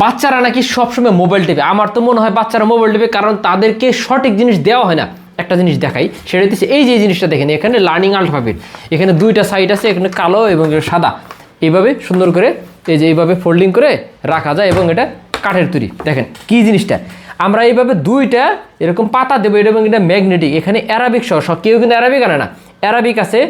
বাচ্চারা নাকি সবসময় মোবাইল টিপে। আমার তো মনে হয় বাচ্চারা মোবাইল টিপে কারণ তাদেরকে সঠিক জিনিস দেওয়া হয় না। একটা জিনিস দেখাই, সেটা হচ্ছে এই যে জিনিসটা দেখেন, এখানে লার্নিং আলফাবেট, এখানে দুইটা সাইড আছে, এখানে কালো এবং সাদা, এইভাবে সুন্দর করে এই যে এইভাবে ফোল্ডিং করে রাখা যায় এবং এটা কাঠের তৈরি। দেখেন কি জিনিসটা, আমরা এইভাবে দুইটা এরকম পাতা দেবো, এটা এবং এটা ম্যাগনেটিক। এখানে অ্যারাবিক সহ কেউ কিন্তু অ্যারাবিক আনে না, অ্যারাবিক আছে,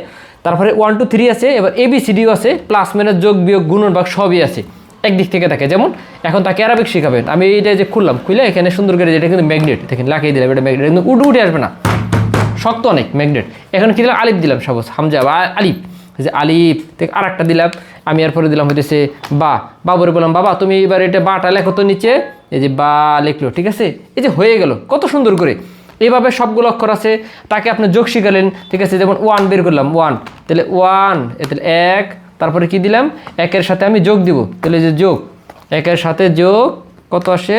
তারপরে 1 2 3 আছে, এবার ABCDও আছে, প্লাস মাইনাস যোগ বিয়োগ গুণন ভাগ সবই আছে একদিক থেকে থাকে। যেমন এখন তাকে অ্যারাবিক শেখাবেন, আমি এইটা যে খুলে এখানে সুন্দর করে, যেটা কিন্তু ম্যাগনেট, দেখেন লাগিয়ে দিলাম, এটা ম্যাগনেট কিন্তু উঠে আসবে না, শক্ত অনেক ম্যাগনেট। এখন কি দিলাম, আলিফ দিলাম, সাপোজ হামজা বা আলিফ, যে আলিফ থেকে আর একটা দিলাম আমি, এরপরে দিলাম হইতেছে বা, বাবুরে বললাম বাবা তুমি এবার এটা বাটা লেখো তো নিচে, এই যে বা লিখলো, ঠিক আছে, এই যে হয়ে গেল কত সুন্দর করে। এইভাবে সবগুলো অক্ষর আছে, তাকে আপনি যোগ শিখালেন, ঠিক আছে, যেমন 1 বের করলাম 1, তাহলে 1 তাহলে 1, তারপরে কি দিলাম, একের সাথে আমি যোগ দিব, তাহলে যে যোগ, একের সাথে যোগ কত আসে,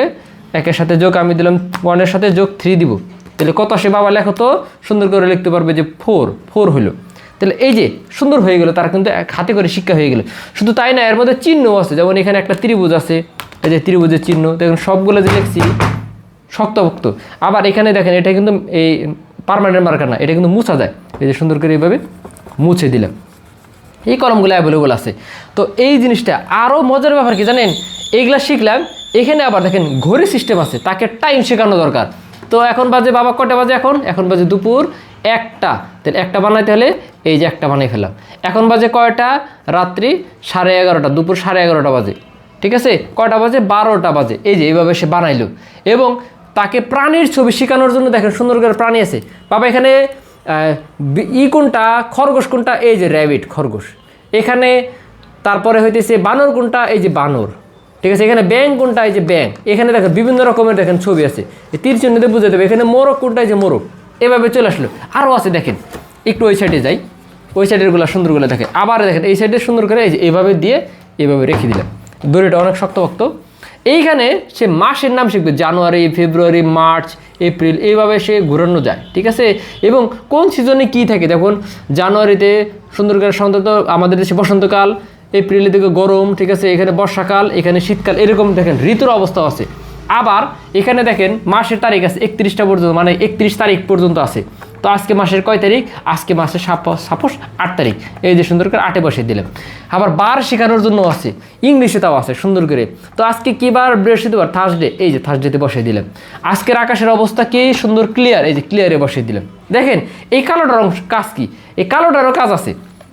একের সাথে যোগ আমি দিলাম 1 এর সাথে যোগ 3 দিব, তাহলে কত আসে বাবা লেখো তো, সুন্দর করে লিখতে পারবে যে 4 হইলো। তাহলে এই যে সুন্দর হয়ে গেল, তারা কিন্তু হাতে করে শিক্ষা হয়ে গেল। শুধু তাই না, এর মধ্যে চিহ্নও আছে, যেমন এখানে একটা ত্রিভুজ আছে, এই যে ত্রিভুজের চিহ্ন, দেখুন সবগুলো যে লিখছি শক্তভক্ত। আবার এখানে দেখেন এটা কিন্তু এই পার্মানেন্ট মার্কার না, এটা কিন্তু মুছা যায়, এই যে সুন্দর করে এইভাবে মুছে দিলাম। এই কলমগুলো অ্যাভেলেবল আছে। তো এই জিনিসটা আরও মজার ব্যাপার কি জানেন, এইগুলা শিখলাম, এখানে আবার দেখেন ঘড়ি সিস্টেম আছে, তাকে টাইম শেখানো দরকার। তো এখন বাজে বাবা কটা বাজে, এখন বাজে দুপুর 1টা, তাহলে 1টা বানাইতে হলে এই যে 1টা বানিয়ে ফেললাম। এখন বাজে কয়টা, রাত্রি 11:30, দুপুর 11:30 বাজে, ঠিক আছে, কয়টা বাজে, 12টা বাজে, এই যে এইভাবে সে বানাইলো। এবং তাকে প্রাণীর ছবি শেখানোর জন্য দেখেন সুন্দর করে প্রাণী আছে, বাবা এখানে কোনটা, খরগোশ কোনটা, এই যে র্যাবিট খরগোশ, এখানে তারপরে হইতেছে বানর কোনটা, এই যে বানর, ঠিক আছে, এখানে ব্যাং কোনটা, এই যে ব্যাং, এখানে দেখেন বিভিন্ন রকমের দেখেন ছবি আছে, এই তীর চিহ্নতে বুঝে দেবে, এখানে মোরগ কোনটা, এই যে মোরগ, এভাবে চলে আসলো। আরও আছে দেখেন, একটু ওই সাইডে যাই, ওই সাইডেরগুলো সুন্দরগুলো দেখেন, আবার দেখেন এই সাইডে সুন্দর করে এই যে এইভাবে দিয়ে এইভাবে রেখে দিলাম, দড়িটা অনেক শক্তভক্ত। এইখানে সে মাসের নাম শিখবে, জানুয়ারি, ফেব্রুয়ারি, মার্চ, এপ্রিল, এইভাবে সে ঘুরানো যায়, ঠিক আছে। এবং কোন সিজনে কী থাকে, দেখুন জানুয়ারিতে সুন্দর করে সাধারণত আমাদের দেশে বসন্তকাল, এপ্রিলের দিকে গরম, ঠিক আছে, এখানে বর্ষাকাল, এখানে শীতকাল, এরকম দেখেন ঋতুর অবস্থা আছে। আবার এখানে দেখেন মাসের তারিখ আছে 31টা পর্যন্ত, মানে 31 তারিখ পর্যন্ত আছে। তো আজকে মাসের কয় তারিখ, আজকে মাসের সাপোজ 8 তারিখ, এই যে সুন্দর করে 8-এ বসিয়ে দিলাম। আবার বার শেখানোর জন্য আছে, ইংলিশে তাও আছে সুন্দর করে। তো আজকে কী বার, বৃহস্পতিবার, থার্সডে, এই যে থার্সডেতে বসিয়ে দিলাম। আজকের আকাশের অবস্থা কি সুন্দর ক্লিয়ার, এই যে ক্লিয়ারে বসিয়ে দিলাম। দেখেন এই কালোটার কাজ কি, এই কালোটারও কাজ আছে।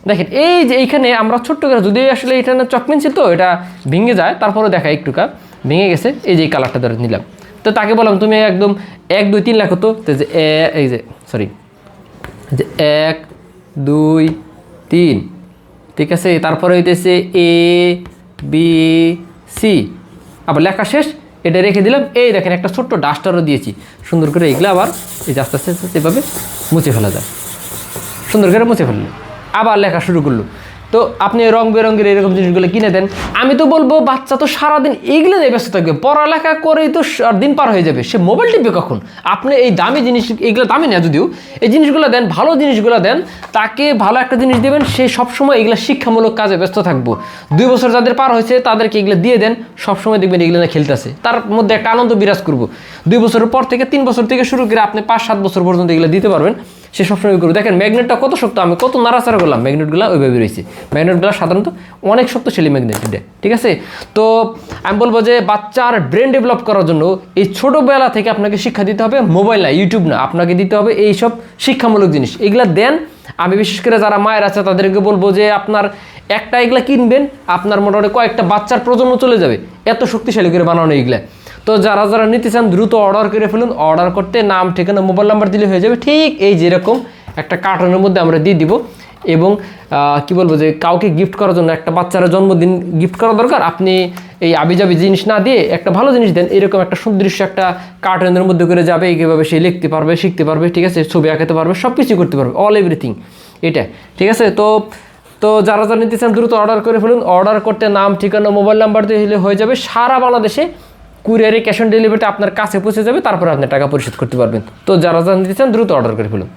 দেখেন এই যে এইখানে আমরা ছোট্ট করে, যদি আসলে এখানে চকমেন ছিল তো এটা ভেঙে যায়, তারপরে দেখা একটুকা ভেঙে গেছে, এই যে এই কালারটা ধরে নিলাম। তো তাকে বললাম তুমি একদম 1 2 3 লেখো তো, যে এই যে সরি, যে 1 2 3, ঠিক আছে, তারপরে হইতেছে ABC, আবার লেখা শেষ, এটা রেখে দিলাম। এই দেখেন একটা ছোট্ট ডাস্টারও দিয়েছি, সুন্দর করে এগুলো আবার এই যে আস্তে আস্তে এভাবে মুছে ফেলা যায়, সুন্দর করে মুছে ফেললো, আবার লেখা শুরু করলো। তো আপনি রং বেরঙের এরকম জিনিসগুলো কিনে দেন। আমি তো বলবো বাচ্চা তো সারাদিন এইগুলো নিয়ে ব্যস্ত থাকবে, পড়ালেখা করেই তো দিন পার হয়ে যাবে, সে মোবাইল টিপবে কখন? আপনি এই দামি জিনিস, এইগুলো দামি না যদিও, এই জিনিসগুলো দেন, ভালো জিনিসগুলো দেন, তাকে ভালো একটা জিনিস দেবেন, সে সবসময় এগুলো শিক্ষামূলক কাজে ব্যস্ত থাকবো। 2 বছর যাদের পার হয়েছে তাদেরকে এগুলো দিয়ে দেন, সবসময় দেখবেন এগুলো নিয়ে খেলতেছে, তার মধ্যে একটা আনন্দ বিরাজ করবো। 2 বছরের পর থেকে 3 বছর থেকে শুরু করে আপনি 5-7 বছর পর্যন্ত এগুলো দিতে পারবেন, সে সবসময় করবে। দেখেন ম্যাগনেটটা কত শক্ত, আমি কত নাড়াচাড়া করলাম, ম্যাগনেটগুলো ওইভাবে রয়েছে। ম্যাগনেটগুলো সাধারণত অনেক শক্তিশালী ম্যাগনেট, ঠিক আছে। তো আমি বলবো যে বাচ্চার ব্রেন ডেভেলপ করার জন্য এই ছোটোবেলা থেকে আপনাকে শিক্ষা দিতে হবে, মোবাইল না, ইউটিউব না, আপনাকে দিতে হবে এইসব শিক্ষামূলক জিনিস, এগুলা দেন। আমি বিশেষ করে যারা মায়ের আছে তাদেরকে বলবো যে আপনার একটা এগুলা কিনবেন, আপনার মোটামুটি কয়েকটা বাচ্চার প্রজন্ম চলে যাবে, এত শক্তিশালী করে বানানো এগুলা। তো যারা যারা নিতে চান দ্রুত অর্ডার করে ফেলুন, অর্ডার করতে নাম, ঠিকানা, মোবাইল নাম্বার দিলে হয়ে যাবে। ঠিক এই যেরকম একটা কার্টনের মধ্যে আমরা দিয়ে দিব। এবং কি বলবো যে কাউকে গিফট করার জন্য, একটা বাচ্চারা জন্মদিন গিফট করা দরকার, আপনি এই আবিজাবি জিনিস না দিয়ে একটা ভালো জিনিস দেন, এরকম একটা সুদৃশ্য একটা কার্টনের মধ্যে করে যাবে, এইভাবে সে লিখতে পারবে, শিখতে পারবে, ঠিক আছে, ছবি আঁকাতে পারবে, সব কিছু করতে পারবে, অল এভরিথিং এটা, ঠিক আছে। তো যারা যারা নিতে চান দ্রুত অর্ডার করে ফেলুন, অর্ডার করতে নাম, ঠিকানা, মোবাইল নাম্বার দিয়ে হয়ে যাবে। সারা বাংলাদেশে কুরিয়ারে ক্যাশ অন ডেলিভারিতে আপনার কাছে পৌঁছে যাবে, তারপরে আপনি টাকা পরিশোধ করতে পারবেন। তো যারা যারা নিতে চান দ্রুত অর্ডার করে ফেলুন।